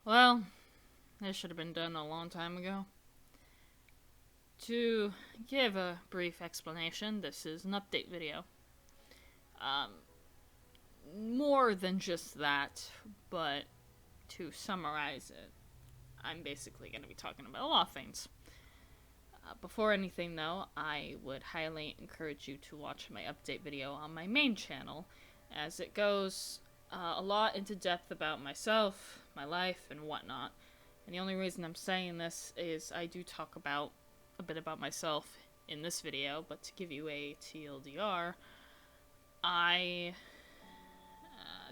Well, this should have been done a long time ago. To give a brief explanation, this is an update video. More than just that, but to summarize it, I'm basically going to be talking about a lot of things. Before anything though, I would highly encourage you to watch my update video on my main channel, as it goes a lot into depth about myself, my life, and whatnot. And the only reason I'm saying this is I do talk about a bit about myself in this video, but to give you a TLDR, I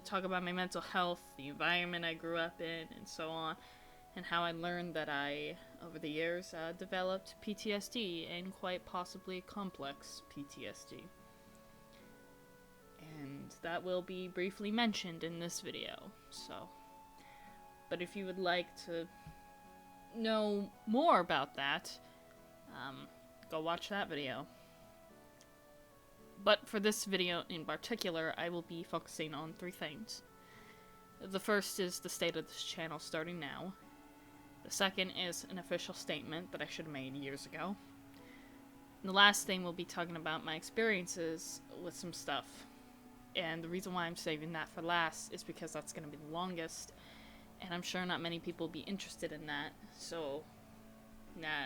talk about my mental health, the environment I grew up in, and so on, and how I learned that I, over the years, developed PTSD, and quite possibly complex PTSD. And that will be briefly mentioned in this video, so. But if you would like to know more about that, go watch that video. But for this video in particular, I will be focusing on 3 things. The first is the state of this channel starting now. The second is an official statement that I should have made years ago. And the last thing we'll be talking about my experiences with some stuff. And the reason why I'm saving that for last is because that's going to be the longest, and I'm sure not many people will be interested in that. So,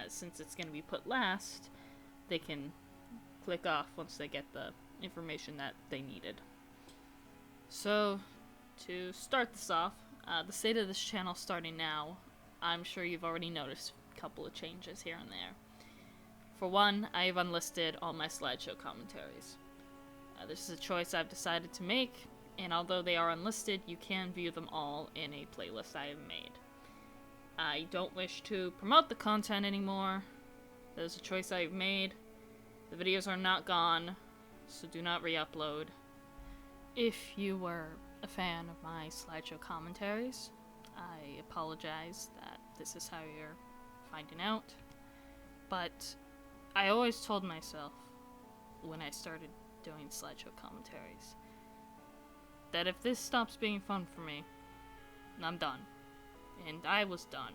since it's going to be put last, they can click off once they get the information that they needed. So, to start this off, the state of this channel starting now, I'm sure you've already noticed a couple of changes here and there. For one, I've unlisted all my slideshow commentaries. This is a choice I've decided to make, and although they are unlisted, you can view them all in a playlist I have made. I don't wish to promote the content anymore. That is a choice I've made. The videos are not gone, so do not re-upload. If you were a fan of my slideshow commentaries, I apologize that this is how you're finding out. But I always told myself when I started doing slideshow commentaries that if this stops being fun for me, I'm done. And I was done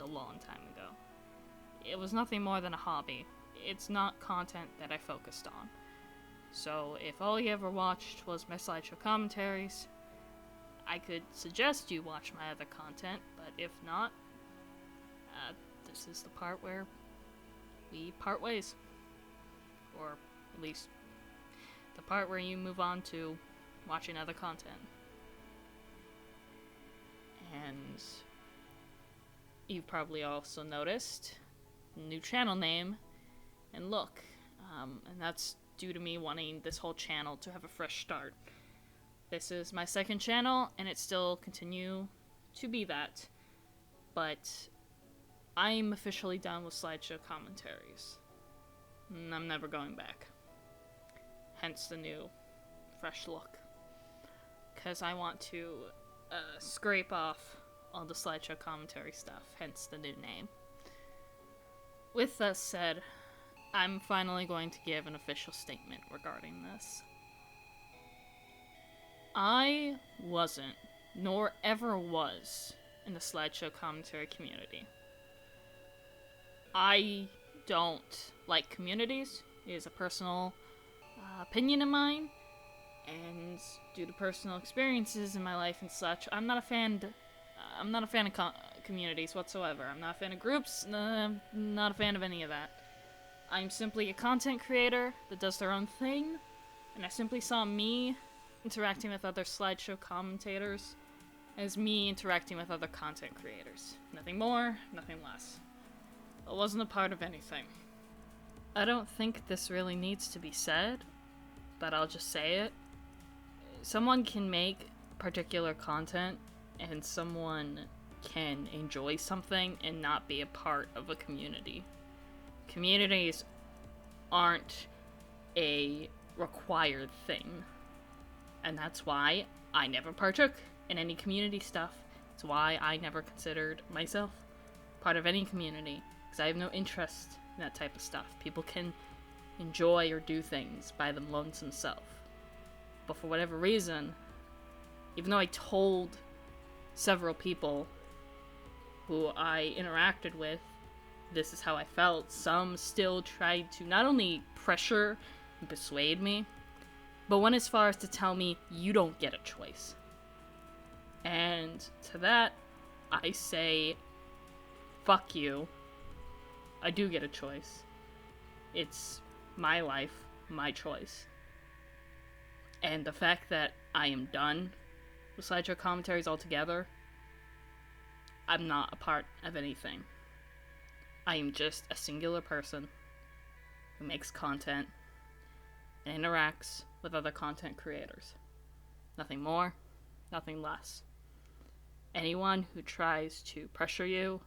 a long time ago. It was nothing more than a hobby. It's not content that I focused on. So if all you ever watched was my slideshow commentaries, I could suggest you watch my other content, but if not, this is the part where we part ways. Or at least the part where you move on to watching other content. And you've probably also noticed new channel name and look, and that's due to me wanting this whole channel to have a fresh start. This is my second channel, and it still continue to be that, but I'm officially done with slideshow commentaries, and I'm never going back. Hence the new, fresh look. Because I want to scrape off all the slideshow commentary stuff, hence the new name. With that said, I'm finally going to give an official statement regarding this. I wasn't, nor ever was, in the slideshow commentary community. I don't like communities. It is a personal opinion of mine, and due to personal experiences in my life and such, I'm not a fan of communities whatsoever. I'm not a fan of groups, not a fan of any of that. I'm simply a content creator that does their own thing, and I simply saw me interacting with other slideshow commentators as me interacting with other content creators. Nothing more, nothing less. I wasn't a part of anything. I don't think this really needs to be said, but I'll just say it. Someone can make particular content, and someone can enjoy something and not be a part of a community. Communities aren't a required thing, and that's why I never partook in any community stuff. It's why I never considered myself part of any community, because I have no interest in that type of stuff. People can enjoy or do things by them lonesome self. But for whatever reason, even though I told several people who I interacted with, this is how I felt. Some still tried to not only pressure and persuade me, but went as far as to tell me, you don't get a choice. And to that, I say, fuck you. I do get a choice. It's my life, my choice. And the fact that I am done with slideshow commentaries altogether, I'm not a part of anything. I am just a singular person who makes content and interacts with other content creators. Nothing more, nothing less. Anyone who tries to pressure you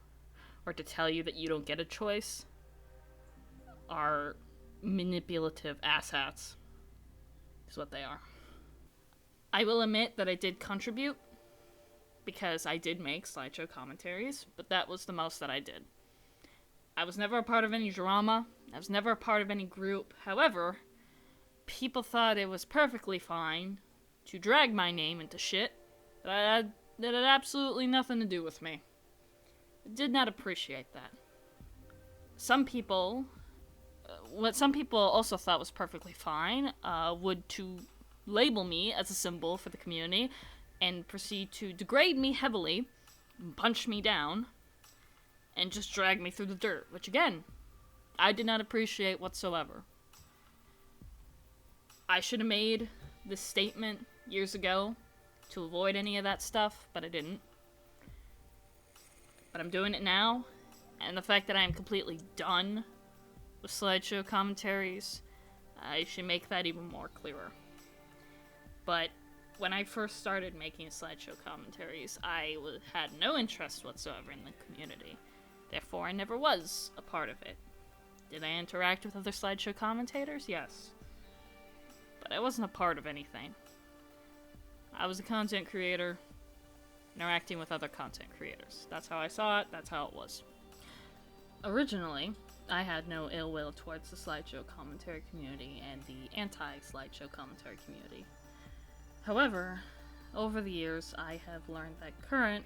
or to tell you that you don't get a choice are manipulative asshats, is what they are. I will admit that I did contribute, because I did make slideshow commentaries, but that was the most that I did. I was never a part of any drama. I was never a part of any group. However, people thought it was perfectly fine to drag my name into shit that had absolutely nothing to do with me. I did not appreciate that. What some people also thought was perfectly fine, would to label me as a symbol for the community and proceed to degrade me heavily, punch me down, and just drag me through the dirt, which again, I did not appreciate whatsoever. I should have made this statement years ago to avoid any of that stuff, but I didn't. But I'm doing it now, and the fact that I am completely done with slideshow commentaries, I should make that even more clearer. But when I first started making slideshow commentaries, I had no interest whatsoever in the community. Therefore, I never was a part of it. Did I interact with other slideshow commentators? Yes. But I wasn't a part of anything. I was a content creator, interacting with other content creators. That's how I saw it, that's how it was. Originally, I had no ill will towards the slideshow commentary community and the anti-slideshow commentary community. However, over the years, I have learned that current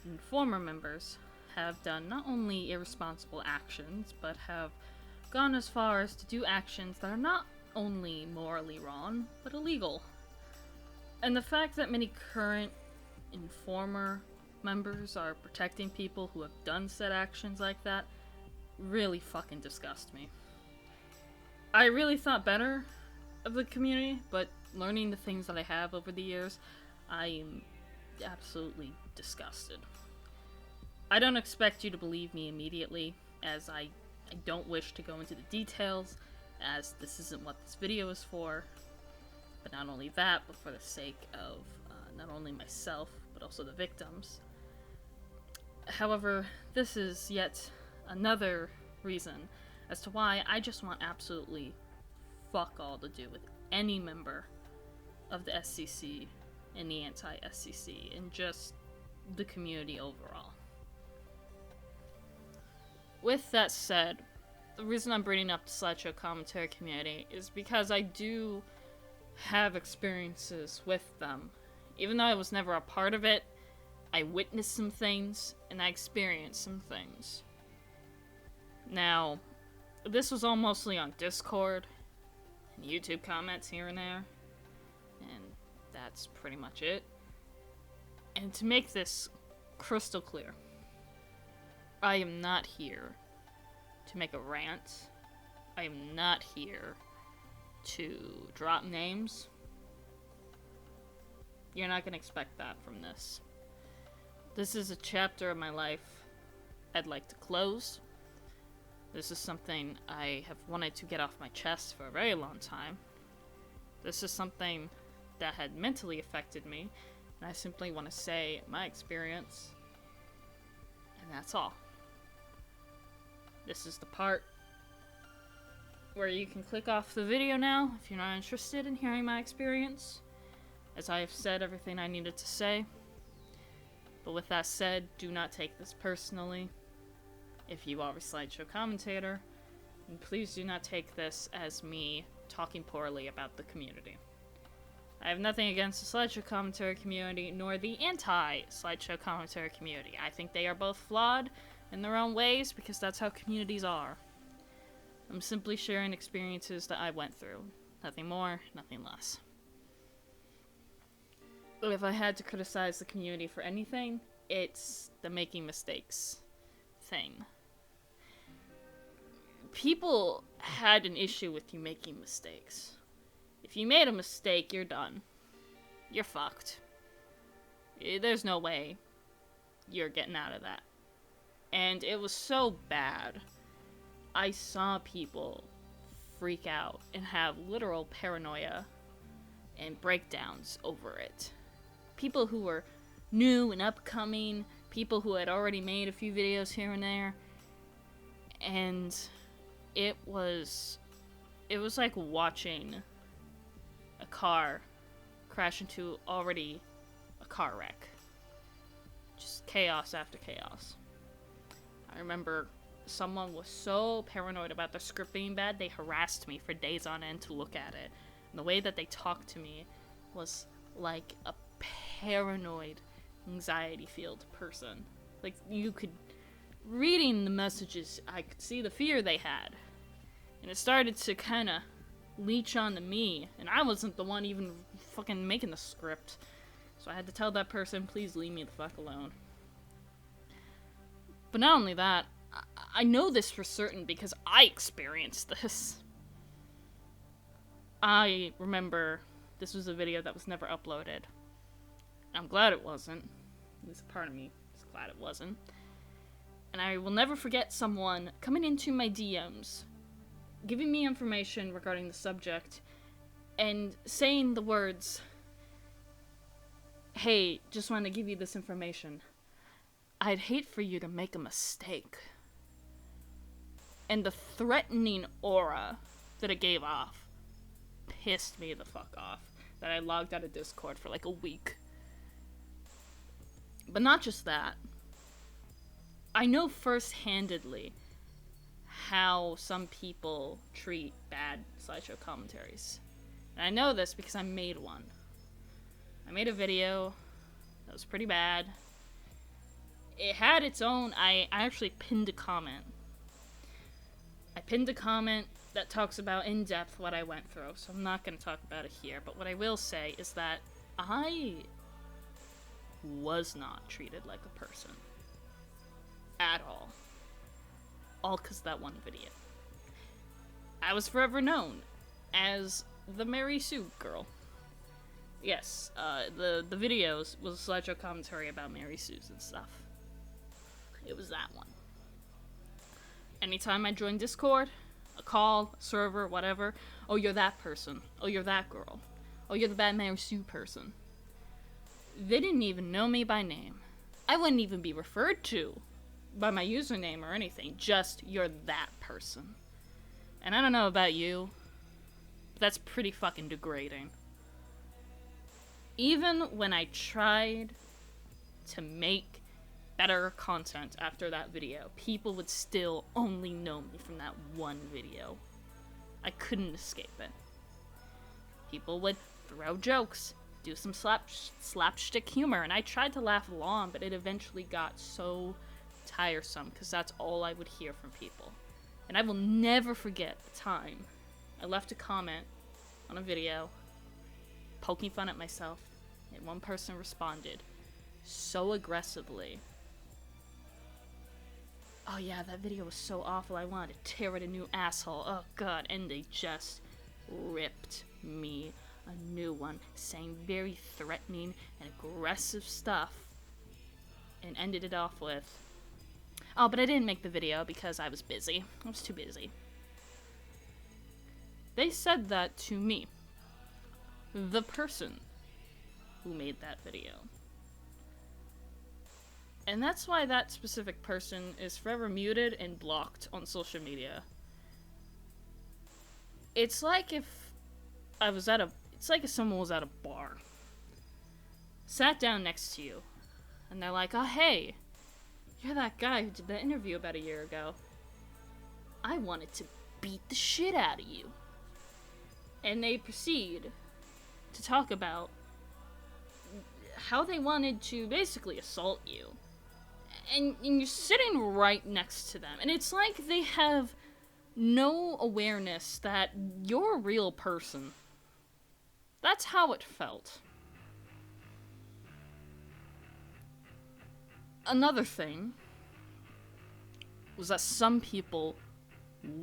and former members have done not only irresponsible actions, but have gone as far as to do actions that are not only morally wrong, but illegal. And the fact that many current and former members are protecting people who have done said actions like that really fucking disgust me. I really thought better of the community, but learning the things that I have over the years, I am absolutely disgusted. I don't expect you to believe me immediately, as I don't wish to go into the details, as this isn't what this video is for. But not only that, but for the sake of not only myself, but also the victims. However, this is yet another reason as to why I just want absolutely fuck all to do with any member of the SCC and the anti-SCC and just the community overall. With that said, the reason I'm bringing up the slideshow commentary community is because I do have experiences with them. Even though I was never a part of it, I witnessed some things and I experienced some things. Now, this was all mostly on Discord and YouTube comments here and there, and that's pretty much it. And to make this crystal clear, I am not here to make a rant. I am not here to drop names. You're not gonna expect that from this. This is a chapter of my life I'd like to close. This is something I have wanted to get off my chest for a very long time. This is something that had mentally affected me, and I simply want to say my experience, and that's all. This is the part where you can click off the video now if you're not interested in hearing my experience, as I have said everything I needed to say. But with that said, do not take this personally. If you are a slideshow commentator, and please do not take this as me talking poorly about the community. I have nothing against the slideshow commentary community, nor the anti-slideshow commentary community. I think they are both flawed in their own ways, because that's how communities are. I'm simply sharing experiences that I went through. Nothing more, nothing less. But if I had to criticize the community for anything, it's the making mistakes thing. People had an issue with you making mistakes. If you made a mistake, you're done. You're fucked. There's no way you're getting out of that. And it was so bad. I saw people freak out and have literal paranoia and breakdowns over it. People who were new and upcoming, people who had already made a few videos here and there. And it was like watching a car crash into already a car wreck. Just chaos after chaos. I remember someone was so paranoid about their script being bad, they harassed me for days on end to look at it. And the way that they talked to me was like a paranoid, anxiety-filled person. Like, you could... Reading the messages, I could see the fear they had. And it started to kind of leech onto me, and I wasn't the one even fucking making the script. So I had to tell that person, please leave me the fuck alone. But not only that, I know this for certain because I experienced this. I remember this was a video that was never uploaded. I'm glad it wasn't. At least a part of me is glad it wasn't. And I will never forget someone coming into my DMs, giving me information regarding the subject, and saying the words, "Hey, just want to give you this information. I'd hate for you to make a mistake." And the threatening aura that it gave off pissed me the fuck off. That I logged out of Discord for like a week. But not just that. I know first-handedly how some people treat bad slideshow commentaries. And I know this because I made one. I made a video that was pretty bad. It had its own... I actually pinned a comment. I pinned a comment that talks about in depth what I went through, so I'm not going to talk about it here. But what I will say is that I was not treated like a person. At all. All because of that one video. I was forever known as the Mary Sue girl. Yes, the videos was a slideshow commentary about Mary Sue's and stuff. It was that one. Anytime I joined Discord, a call, a server, whatever, oh, you're that person. Oh, you're that girl. Oh, you're the bad Mary Sue person. They didn't even know me by name. I wouldn't even be referred to by my username or anything. Just, you're that person. And I don't know about you, but that's pretty fucking degrading. Even when I tried to make better content after that video, people would still only know me from that one video. I couldn't escape it. People would throw jokes, do some slapstick humor, and I tried to laugh along, but it eventually got so tiresome, because that's all I would hear from people. And I will never forget the time I left a comment on a video, poking fun at myself, and one person responded so aggressively. Oh yeah, that video was so awful, I wanted to tear it a new asshole. Oh god, and they just ripped me a new one, saying very threatening and aggressive stuff, and ended it off with, oh, but I didn't make the video because I was busy. I was too busy. They said that to me, the person who made that video. And that's why that specific person is forever muted and blocked on social media. It's like if someone was at a bar, sat down next to you, and they're like, oh hey, you're that guy who did that interview about a year ago. I wanted to beat the shit out of you. And they proceed to talk about how they wanted to basically assault you. And you're sitting right next to them. And it's like they have no awareness that you're a real person. That's how it felt. Another thing was that some people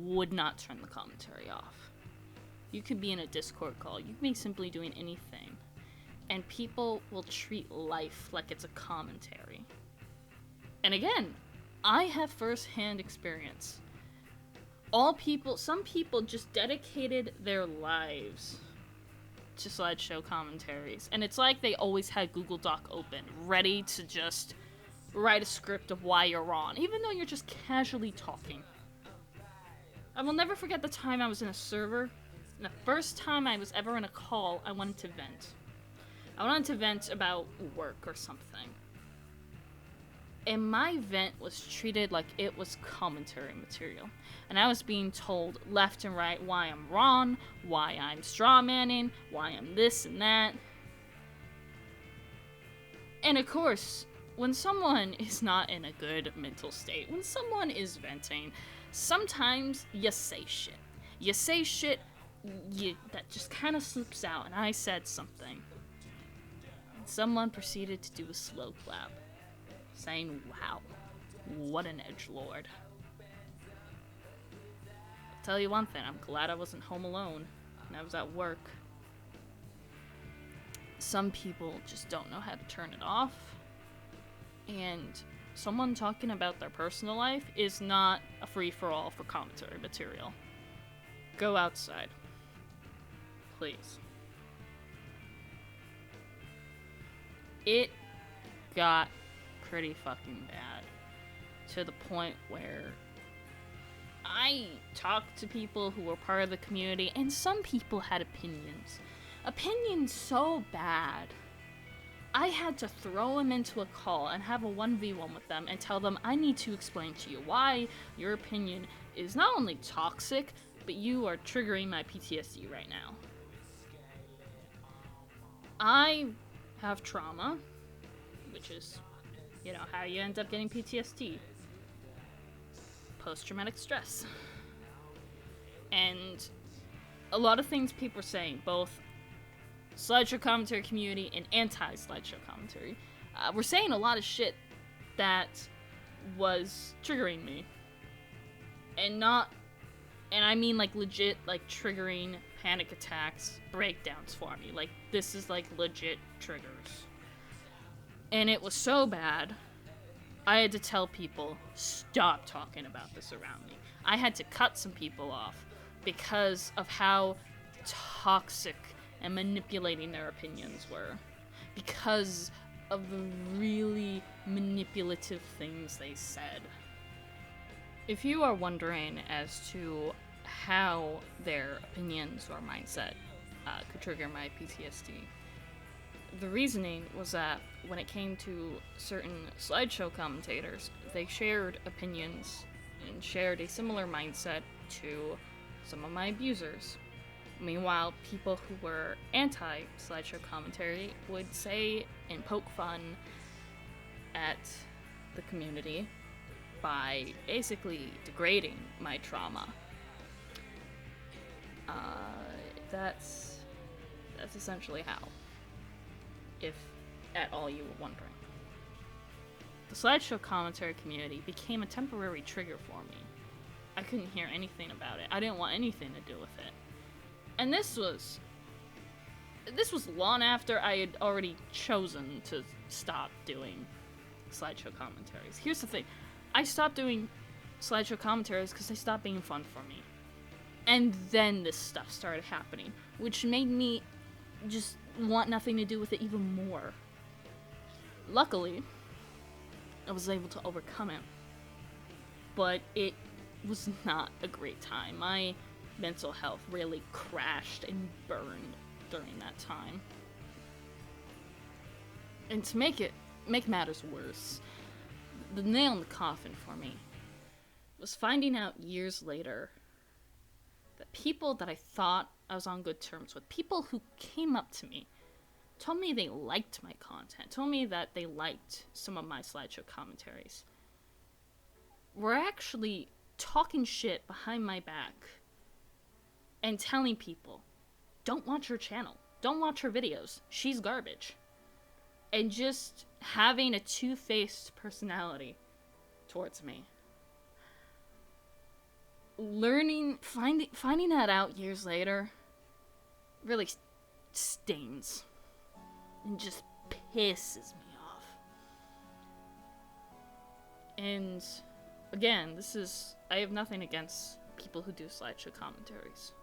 would not turn the commentary off. You could be in a Discord call, you could be simply doing anything, and people will treat life like it's a commentary. And again, I have first-hand experience. Some people just dedicated their lives to slideshow commentaries, and it's like they always had Google Doc open, ready to just write a script of why you're wrong, even though you're just casually talking. I will never forget the time I was in a server, and the first time I was ever in a call, I wanted to vent. I wanted to vent about work or something. And my vent was treated like it was commentary material. And I was being told left and right why I'm wrong, why I'm strawmanning, why I'm this and that. And of course, when someone is not in a good mental state, when someone is venting, sometimes you say shit. You say shit that just kind of slips out, and I said something. And someone proceeded to do a slow clap, saying, "Wow, what an edgelord." I'll tell you one thing, I'm glad I wasn't home alone, and I was at work. Some people just don't know how to turn it off. And someone talking about their personal life is not a free-for-all for commentary material. Go outside. Please. It got pretty fucking bad. To the point where I talked to people who were part of the community, and some people had opinions. Opinions so bad, I had to throw them into a call and have a 1v1 with them and tell them I need to explain to you why your opinion is not only toxic, but you are triggering my PTSD right now. I have trauma, which is, how you end up getting PTSD. Post-traumatic stress. And a lot of things people are saying, both slideshow commentary community and anti-slideshow commentary, we're saying a lot of shit that was triggering me. And I mean like legit, like triggering panic attacks, breakdowns for me. Like, this is like legit triggers. And it was so bad, I had to tell people, stop talking about this around me. I had to cut some people off because of how toxic and manipulating their opinions were. Because of the really manipulative things they said. If you are wondering as to how their opinions or mindset could trigger my PTSD, the reasoning was that when it came to certain slideshow commentators, they shared opinions and shared a similar mindset to some of my abusers. Meanwhile, people who were anti-slideshow commentary would say and poke fun at the community by basically degrading my trauma. That's essentially how. If at all you were wondering. The slideshow commentary community became a temporary trigger for me. I couldn't hear anything about it. I didn't want anything to do with it. And this was long after I had already chosen to stop doing slideshow commentaries. Here's the thing. I stopped doing slideshow commentaries because they stopped being fun for me. And then this stuff started happening, which made me just want nothing to do with it even more. Luckily, I was able to overcome it. But it was not a great time. My mental health really crashed and burned during that time. And to make matters worse, the nail in the coffin for me was finding out years later that people that I thought I was on good terms with, people who came up to me, told me they liked my content, told me that they liked some of my slideshow commentaries, were actually talking shit behind my back and telling people, don't watch her channel, don't watch her videos, she's garbage. And just having a two-faced personality towards me. Finding that out years later really stings and just pisses me off. And again, I have nothing against people who do slideshow commentaries,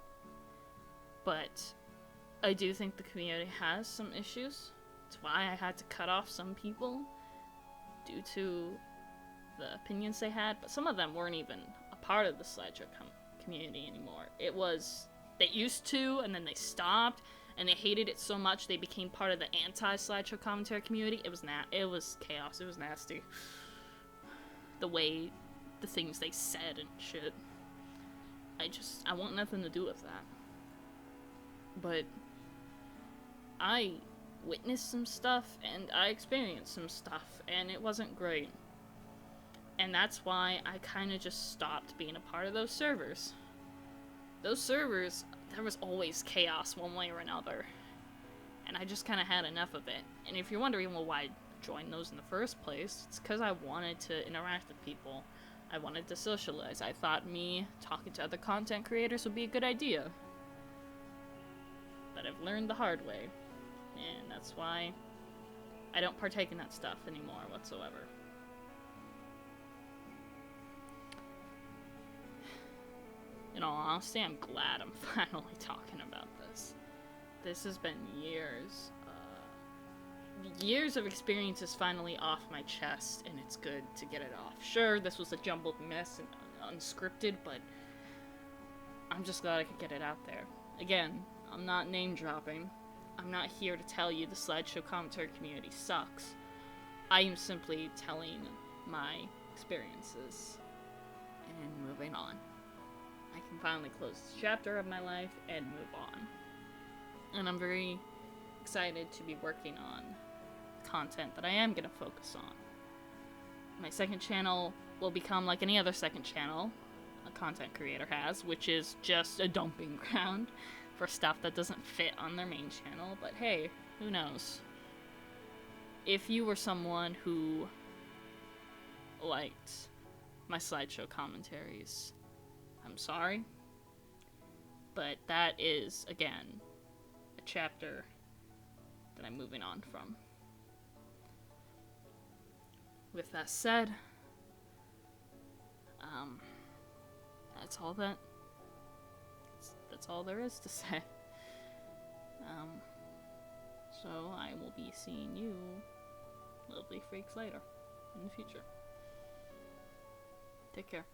but I do think the community has some issues. That's why I had to cut off some people due to the opinions they had, but some of them weren't even a part of the slideshow community anymore. They used to, and then they stopped, and they hated it so much they became part of the anti-slideshow commentary community. It was chaos. It was nasty. The things they said and shit. I want nothing to do with that. But I witnessed some stuff, and I experienced some stuff, and it wasn't great. And that's why I kind of just stopped being a part of those servers. Those servers, there was always chaos one way or another. And I just kind of had enough of it. And if you're wondering, well, why I joined those in the first place, it's because I wanted to interact with people. I wanted to socialize. I thought me talking to other content creators would be a good idea. But I've learned the hard way. And that's why I don't partake in that stuff anymore whatsoever. In all honesty, I'm glad I'm finally talking about this. This has been years. Years of experiences finally off my chest, and it's good to get it off. Sure, this was a jumbled mess and unscripted, but I'm just glad I could get it out there. Again, I'm not name dropping. I'm not here to tell you the slideshow commentary community sucks. I am simply telling my experiences and moving on. I can finally close this chapter of my life and move on. And I'm very excited to be working on content that I am going to focus on. My second channel will become like any other second channel a content creator has, which is just a dumping ground for stuff that doesn't fit on their main channel. But hey, who knows? If you were someone who liked my slideshow commentaries, I'm sorry, but that is, again, a chapter that I'm moving on from. With that said, that's all there is to say. So I will be seeing you lovely freaks later in the future. Take care.